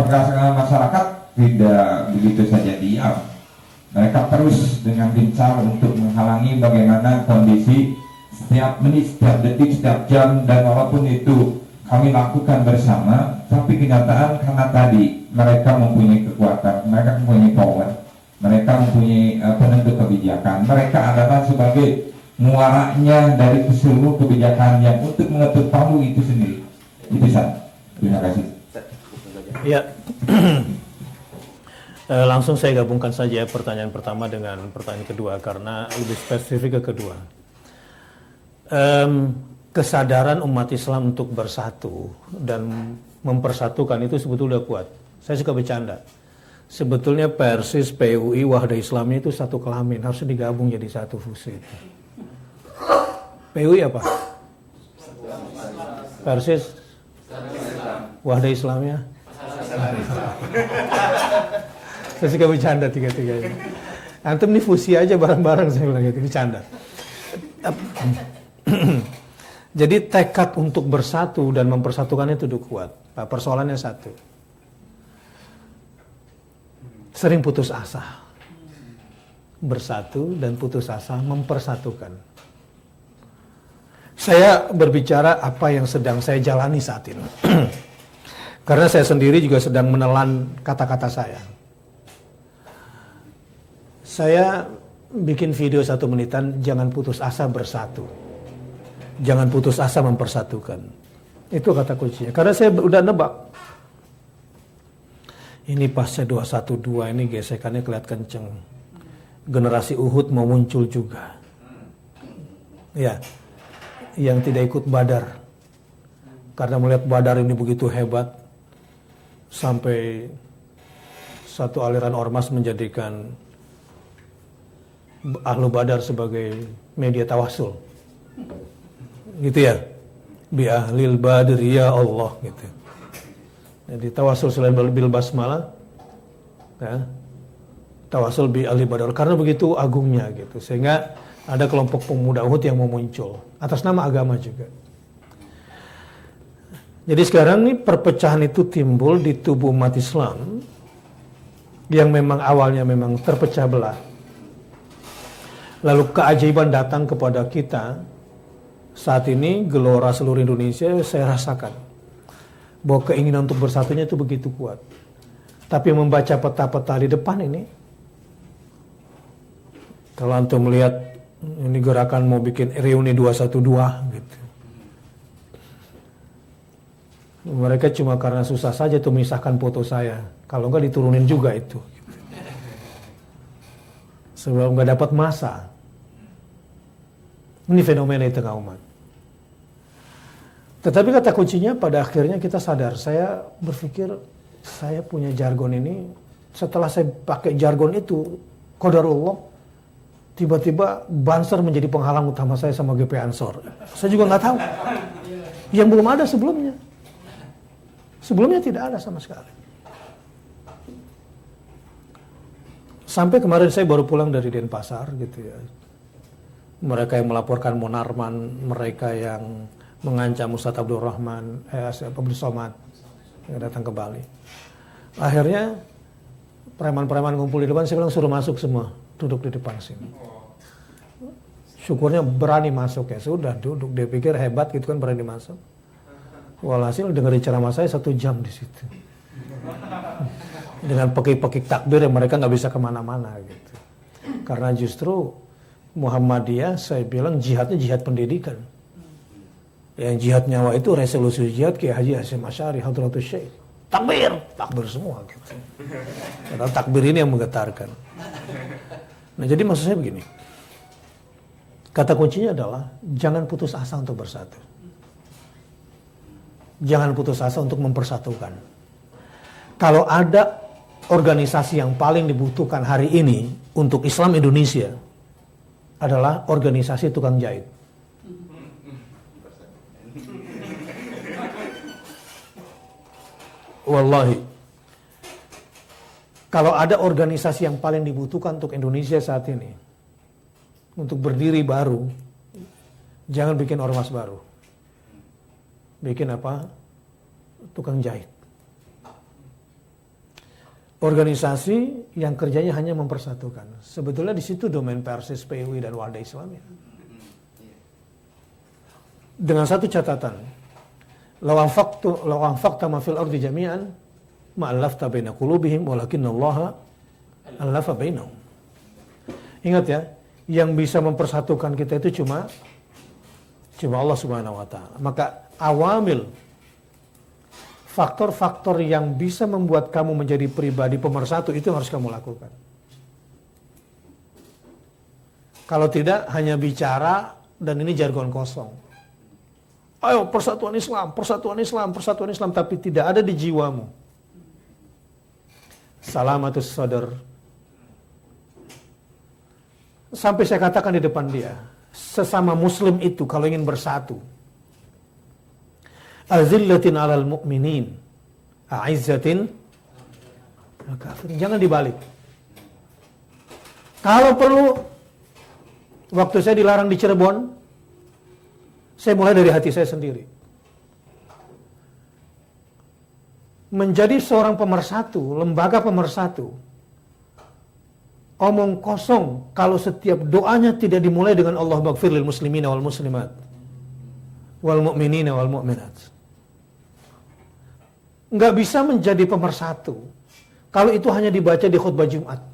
masyarakat tidak begitu saja diam. Mereka terus dengan gencar untuk menghalangi bagaimana kondisi setiap menit, setiap detik, setiap jam, dan walaupun itu kami lakukan bersama, tapi kenyataan karena tadi mereka mempunyai kekuatan, mereka mempunyai power, mereka mempunyai penentu kebijakan, mereka adalah sebagai muaranya dari seluruh kebijakan yang untuk mengetuk palu itu sendiri. Itu saja. Terima kasih. Ya. Langsung saya gabungkan saja pertanyaan pertama dengan pertanyaan kedua karena lebih spesifik ke kedua. Kesadaran umat Islam untuk bersatu dan mempersatukan itu sebetulnya kuat. Saya suka bercanda. Sebetulnya Persis, PUI, Wahda Islamnya itu satu kelamin, harus digabung jadi satu fusi. PUI apa? Persis, Wahda Islamnya. Saya suka bercanda tiga-tiganya. Antum nih fusi aja bareng-bareng, saya bilang gitu, bercanda. Jadi tekad untuk bersatu dan mempersatukan itu udah kuat. Nah, persoalannya satu. Sering putus asa. Bersatu dan putus asa mempersatukan. Saya berbicara apa yang sedang saya jalani saat ini. Karena saya sendiri juga sedang menelan kata-kata saya. Saya bikin video 1 menitan, jangan putus asa bersatu. Jangan putus asa mempersatukan. Itu kata kuncinya. Karena saya udah nebak. Ini pasca 212 ini gesekannya kelihatan kenceng. Generasi Uhud mau muncul juga. Ya. Yang tidak ikut Badar. Karena melihat Badar ini begitu hebat. Sampai satu aliran ormas menjadikan Ahlu Badar sebagai media tawasul. Gitu ya. Bi ahlil badri ya Allah gitu. Jadi tawasul selain bil basmalah ya. Tawasul bi ahli badar karena begitu agungnya gitu. Sehingga ada kelompok pemuda Uhud yang mau muncul atas nama agama juga. Jadi sekarang nih perpecahan itu timbul di tubuh umat Islam yang memang awalnya memang terpecah belah. Lalu keajaiban datang kepada kita. Saat ini gelora seluruh Indonesia saya rasakan bahwa keinginan untuk bersatunya itu begitu kuat. Tapi membaca peta-peta di depan ini, kalau antum melihat ini gerakan mau bikin reuni 212 gitu. Mereka cuma karena susah saja tuh memisahkan foto saya. Kalau enggak diturunin juga itu. Sebab enggak dapat masa. Ini fenomena di tengah umat. Tetapi kata kuncinya pada akhirnya kita sadar. Saya berpikir saya punya jargon ini. Setelah saya pakai jargon itu, qadarullah, tiba-tiba Banser menjadi penghalang utama saya sama GP Ansor. Saya juga nggak tahu. Yang belum ada sebelumnya. Sebelumnya tidak ada sama sekali. Sampai kemarin saya baru pulang dari Denpasar gitu ya. Mereka yang melaporkan Munarman, mereka yang mengancam Ustadz Abdul Rahman, Abdul Somad yang datang ke Bali. Akhirnya preman-preman ngumpul di depan, saya bilang suruh masuk semua, duduk di depan sini. Syukurnya berani masuk ya, sudah duduk, dia pikir hebat gitu kan berani masuk. Walhasil dengerin ceramah saya 1 jam di situ. Dengan pekik-pekik takbir yang mereka nggak bisa kemana-mana gitu. Karena justru Muhammadiyah saya bilang jihadnya jihad pendidikan. Yang jihad nyawa itu resolusi jihad Kiai Haji Hasyim Asy'ari Hadratus Syekh. Takbir, takbir semua gitu. Karena takbir ini yang menggetarkan. Nah jadi maksud saya begini. Kata kuncinya adalah jangan putus asa untuk bersatu. Jangan putus asa untuk mempersatukan. Kalau ada organisasi yang paling dibutuhkan hari ini untuk Islam Indonesia adalah organisasi tukang jahit. Wallahi. Kalau ada organisasi yang paling dibutuhkan untuk Indonesia saat ini, untuk berdiri baru, jangan bikin ormas baru. Bikin apa? Tukang jahit. Organisasi yang kerjanya hanya mempersatukan. Sebetulnya di situ domain Persis, PUI dan Walda Islamiyah. Dengan satu catatan. Law anfaqta ma fil ardi jami'an ma allafta baina qulubihim walakinallaha allafa bainahum. Ingat ya, yang bisa mempersatukan kita itu cuma Allah Subhanahu wa taala. Maka awamil faktor-faktor yang bisa membuat kamu menjadi pribadi pemersatu itu harus kamu lakukan. Kalau tidak hanya bicara dan ini jargon kosong. Ayo persatuan Islam, persatuan Islam, persatuan Islam, tapi tidak ada di jiwamu. Salamatus sadar. Sampai saya katakan di depan dia, sesama muslim itu kalau ingin bersatu, azillatin alal mu'minin, a'izzatin al-kafirin. Jangan dibalik. Kalau perlu, waktu saya dilarang di Cirebon, saya mulai dari hati saya sendiri. Menjadi seorang pemersatu, lembaga pemersatu, omong kosong kalau setiap doanya tidak dimulai dengan Allah baghfir lil muslimina wal muslimat wal mu'minina wal mu'minat. Nggak bisa menjadi pemersatu kalau itu hanya dibaca di khutbah Jumat.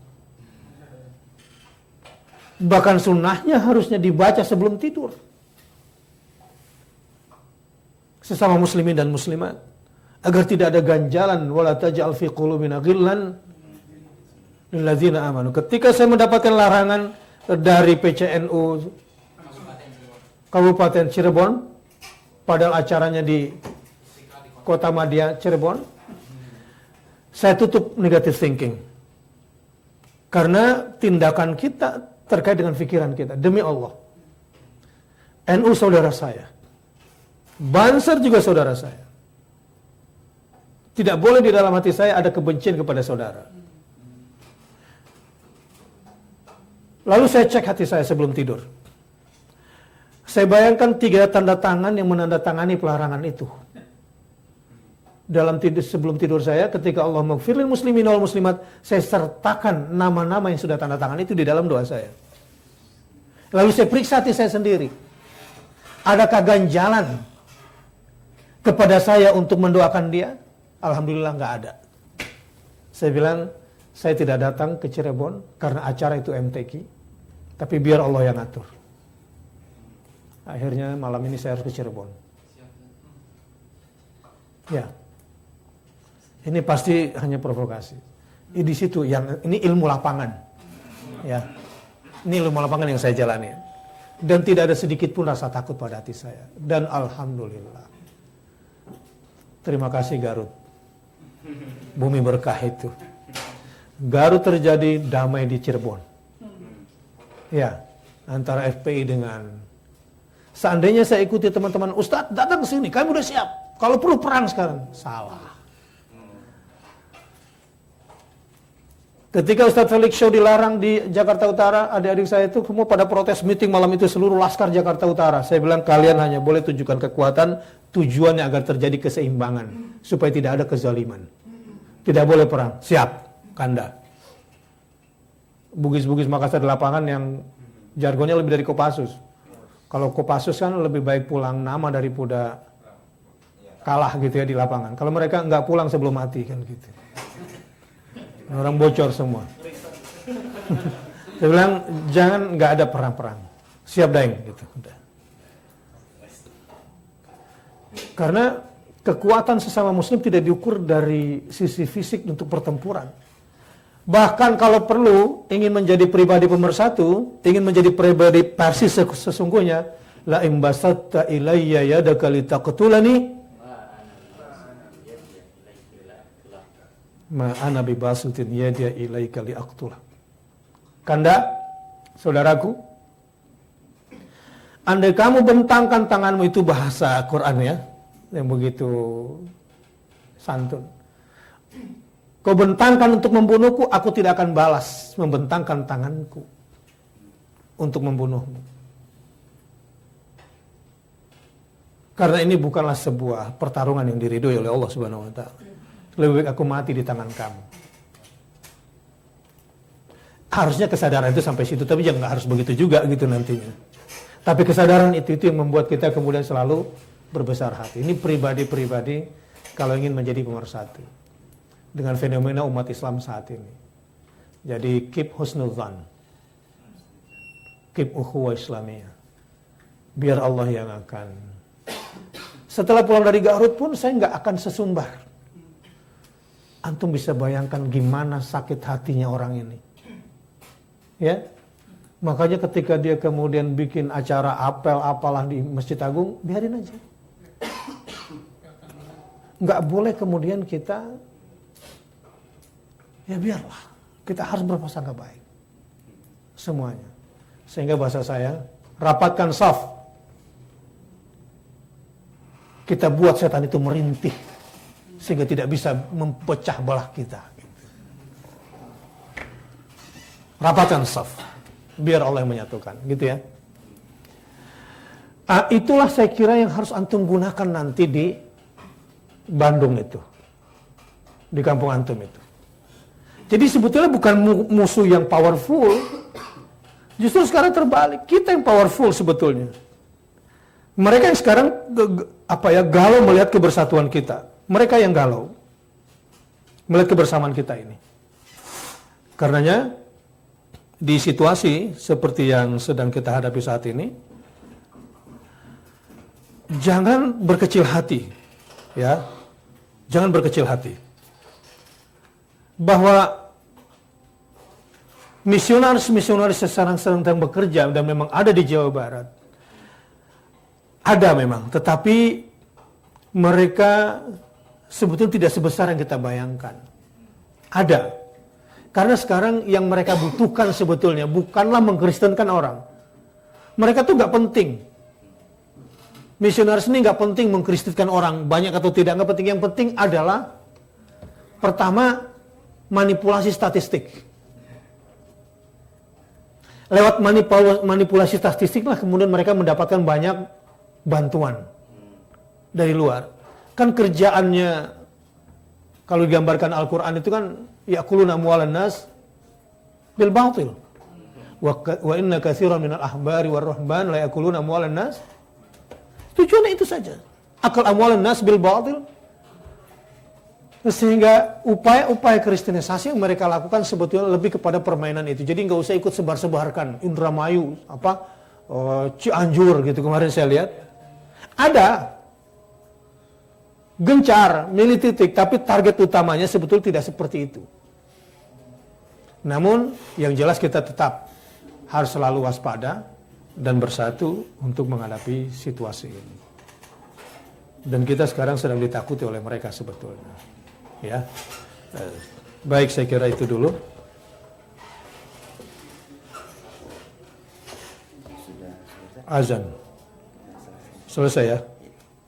Bahkan sunnahnya harusnya dibaca sebelum tidur. Sesama muslimin dan muslimat, agar tidak ada ganjalan, wala taj'al fi qulubina ghillan lil ladzina amanu. Ketika saya mendapatkan larangan dari PCNU Kabupaten Cirebon, padahal acaranya di Kota Madia Cirebon, saya tutup negative thinking. Karena tindakan kita terkait dengan pikiran kita. Demi Allah, NU saudara saya, Banser juga saudara saya. Tidak boleh di dalam hati saya ada kebencian kepada saudara. Lalu saya cek hati saya sebelum tidur. Saya bayangkan 3 tanda tangan yang menandatangani pelarangan itu. Sebelum tidur saya, ketika Allah maghfirlil muslimin wal muslimat, saya sertakan nama-nama yang sudah tanda tangan itu di dalam doa saya. Lalu saya periksa hati saya sendiri. Adakah ganjalan kepada saya untuk mendoakan dia? Alhamdulillah nggak ada. Saya bilang, saya tidak datang ke Cirebon karena acara itu MTQ, tapi biar Allah yang atur. Akhirnya malam ini saya harus ke Cirebon. Ya. Ini pasti hanya provokasi. Di situ ini ilmu lapangan. Ya. Ini ilmu lapangan yang saya jalani. Dan tidak ada sedikit pun rasa takut pada hati saya. Dan alhamdulillah. Terima kasih Garut. Bumi berkah itu. Garut terjadi damai di Cirebon. Ya, antara FPI dengan, seandainya saya ikuti teman-teman, Ustadz datang ke sini, kami udah siap. Kalau perlu perang sekarang, salah. Ketika Ustadz Felix Show dilarang di Jakarta Utara, adik-adik saya itu semua pada protes meeting malam itu seluruh laskar Jakarta Utara. Saya bilang kalian hanya boleh tunjukkan kekuatan, tujuannya agar terjadi keseimbangan, supaya tidak ada kezaliman. Tidak boleh perang. Siap, Kanda. Bugis-bugis Makassar di lapangan yang jargonnya lebih dari Kopassus. Kalau Kopassus kan lebih baik pulang nama daripada kalah gitu ya di lapangan. Kalau mereka nggak pulang sebelum mati kan gitu. Orang bocor semua. Saya bilang jangan, nggak ada perang-perang. Siap daeng gitu. Udah. Karena kekuatan sesama muslim tidak diukur dari sisi fisik untuk pertempuran. Bahkan kalau perlu ingin menjadi pribadi pemersatu, ingin menjadi pribadi Persis sesungguhnya, la imbasatta ilayya yadaka litaqtulani ma ana bibasutin yadiya ilaika liaqtulak. Kanda, saudaraku, andai kamu bentangkan tanganmu, itu bahasa Quran ya, yang begitu santun. Kau bentangkan untuk membunuhku, aku tidak akan balas membentangkan tanganku untuk membunuhmu. Karena ini bukanlah sebuah pertarungan yang diridhoi oleh Allah Subhanahu wa taala. Lebih baik aku mati di tangan kamu. Harusnya kesadaran itu sampai situ, tapi jangan harus begitu juga gitu nantinya. Tapi kesadaran itu yang membuat kita kemudian selalu berbesar hati. Ini pribadi-pribadi kalau ingin menjadi pemersatu dengan fenomena umat Islam saat ini. Jadi keep husnudzan, keep ukhuwah Islamiyah. Biar Allah yang akan. Setelah pulang dari Garut pun saya nggak akan sesumbar. Antum bisa bayangkan gimana sakit hatinya orang ini. Ya, makanya ketika dia kemudian bikin acara apel apalah di Masjid Agung, biarin aja. Nggak boleh kemudian kita, ya biarlah, kita harus berprasangka baik semuanya. Sehingga bahasa saya, rapatkan saf, kita buat setan itu merintih sehingga tidak bisa mempecah belah kita. Rapatkan saf, biar Allah yang menyatukan, gitu ya. Itulah saya kira yang harus antum gunakan nanti di Bandung itu, di kampung antum itu. Jadi sebetulnya bukan musuh yang powerful, justru sekarang terbalik, kita yang powerful sebetulnya. Mereka yang sekarang galau melihat kebersatuan kita, mereka yang galau melihat kebersamaan kita ini. Karenanya di situasi seperti yang sedang kita hadapi saat ini, jangan berkecil hati, ya, jangan berkecil hati. Bahwa misionaris-misionaris yang sedang bekerja dan memang ada di Jawa Barat, ada memang, tetapi mereka sebetulnya tidak sebesar yang kita bayangkan. Ada. Karena sekarang yang mereka butuhkan sebetulnya bukanlah mengkristenkan orang. Mereka tuh nggak penting. Misionaris ini nggak penting mengkristenkan orang, banyak atau tidak, nggak penting. Yang penting adalah pertama, manipulasi statistik. Lewat manipulasi statistik lah kemudian mereka mendapatkan banyak bantuan dari luar. Kan kerjaannya, kalau digambarkan Al-Quran itu kan, ya'kuluna amwalan nas bil batil. Wa inna katsiran minal ahbari war ruhban la ya'kuluna amwalan nas. Tujuannya itu saja. Akal amwalan nas bil batil. Sehingga upaya-upaya kristenisasi yang mereka lakukan sebetulnya lebih kepada permainan itu. Jadi nggak usah ikut sebar-sebarkan Indramayu, Cianjur gitu kemarin saya lihat. Ada gencar, milih titik, tapi target utamanya sebetulnya tidak seperti itu. Namun yang jelas kita tetap harus selalu waspada dan bersatu untuk menghadapi situasi ini. Dan kita sekarang sedang ditakuti oleh mereka sebetulnya. Ya, baik, saya kira itu dulu. Azan selesai ya,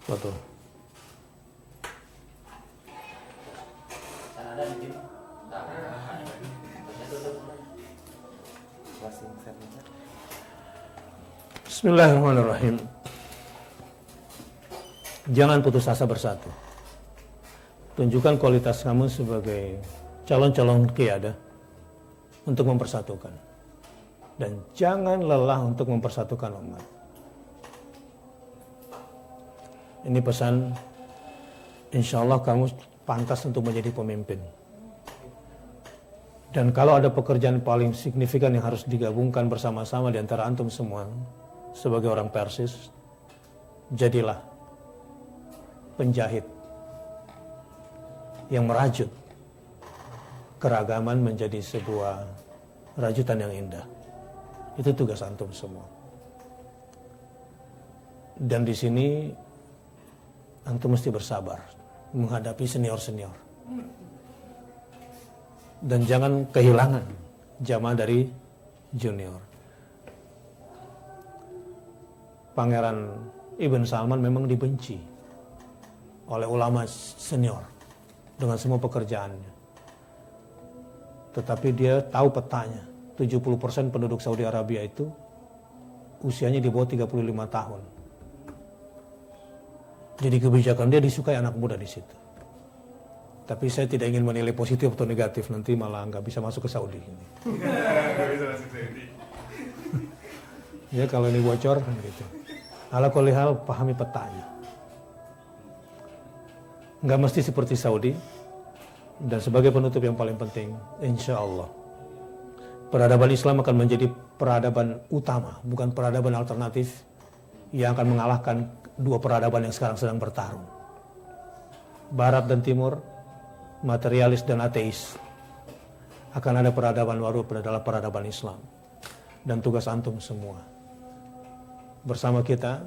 betul. Bismillahirrahmanirrahim. Jangan putus asa bersatu. Tunjukkan kualitas kamu sebagai calon-calon qiyadah untuk mempersatukan. Dan jangan lelah untuk mempersatukan umat. Ini pesan, insya Allah kamu pantas untuk menjadi pemimpin. Dan kalau ada pekerjaan paling signifikan yang harus digabungkan bersama-sama di antara antum semua, sebagai orang Persis, jadilah penjahit yang merajut keragaman menjadi sebuah rajutan yang indah. Itu tugas antum semua. Dan di sini antum mesti bersabar menghadapi senior-senior. Dan jangan kehilangan jamaah dari junior. Pangeran Ibn Salman memang dibenci oleh ulama senior dengan semua pekerjaannya. Tetapi dia tahu petanya. 70% penduduk Saudi Arabia itu usianya di bawah 35 tahun. Jadi kebijakan dia disukai anak muda di situ. Tapi saya tidak ingin menilai positif atau negatif, nanti malah nggak bisa masuk ke Saudi. Nggak bisa masuk Saudi. Ya kalau ini bocor kan gitu. Ala kulli hal, pahami petanya. Nggak mesti seperti Saudi. Dan sebagai penutup yang paling penting, insya Allah peradaban Islam akan menjadi peradaban utama, bukan peradaban alternatif yang akan mengalahkan dua peradaban yang sekarang sedang bertarung. Barat dan Timur, materialis dan ateis. Akan ada peradaban baru adalah peradaban Islam. Dan tugas antum semua bersama kita,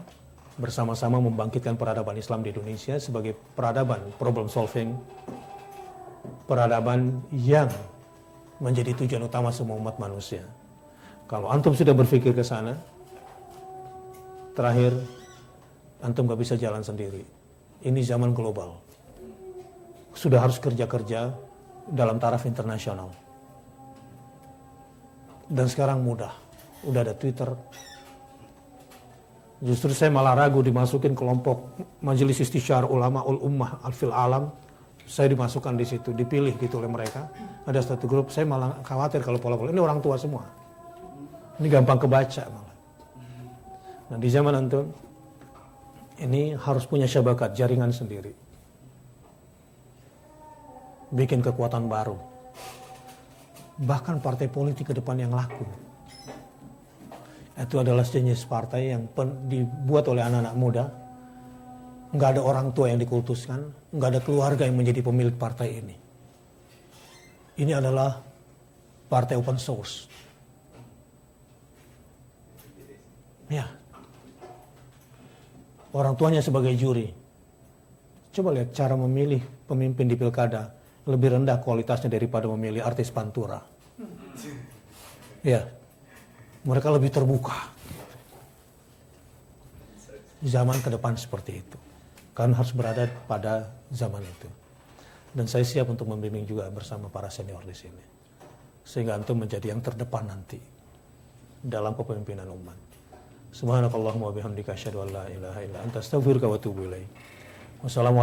bersama-sama membangkitkan peradaban Islam di Indonesia sebagai peradaban problem solving, peradaban yang menjadi tujuan utama semua umat manusia. Kalau antum sudah berpikir ke sana, terakhir, antum gak bisa jalan sendiri. Ini zaman global. Sudah harus kerja-kerja dalam taraf internasional. Dan sekarang mudah. Udah ada Twitter. Justru saya malah ragu dimasukin kelompok Majelis Istisyar Ulama Ul Ummah Al-Fil Alam. Saya dimasukkan di situ, dipilih gitu oleh mereka. Ada satu grup, saya malah khawatir kalau pola-pola. Ini orang tua semua. Ini gampang kebaca malah. Nah di zaman antum, ini harus punya syabakat, jaringan sendiri. Bikin kekuatan baru. Bahkan partai politik ke depan yang laku. Itu adalah sejenis partai yang dibuat oleh anak-anak muda. Nggak ada orang tua yang dikultuskan. Nggak ada keluarga yang menjadi pemilik partai ini. Ini adalah partai open source. Ya. Orang tuanya sebagai juri. Coba lihat cara memilih pemimpin di pilkada. Lebih rendah kualitasnya daripada memilih artis Pantura. Ya, mereka lebih terbuka. Zaman ke depan seperti itu. Kalian harus berada pada zaman itu. Dan saya siap untuk membimbing juga bersama para senior di sini. Sehingga antum menjadi yang terdepan nanti dalam kepemimpinan umat. Subhanakallahumma wa bihamdika asyhadu an la ilaha illa anta astaghfiruka wa atubu ilaik. Wassalamualaikum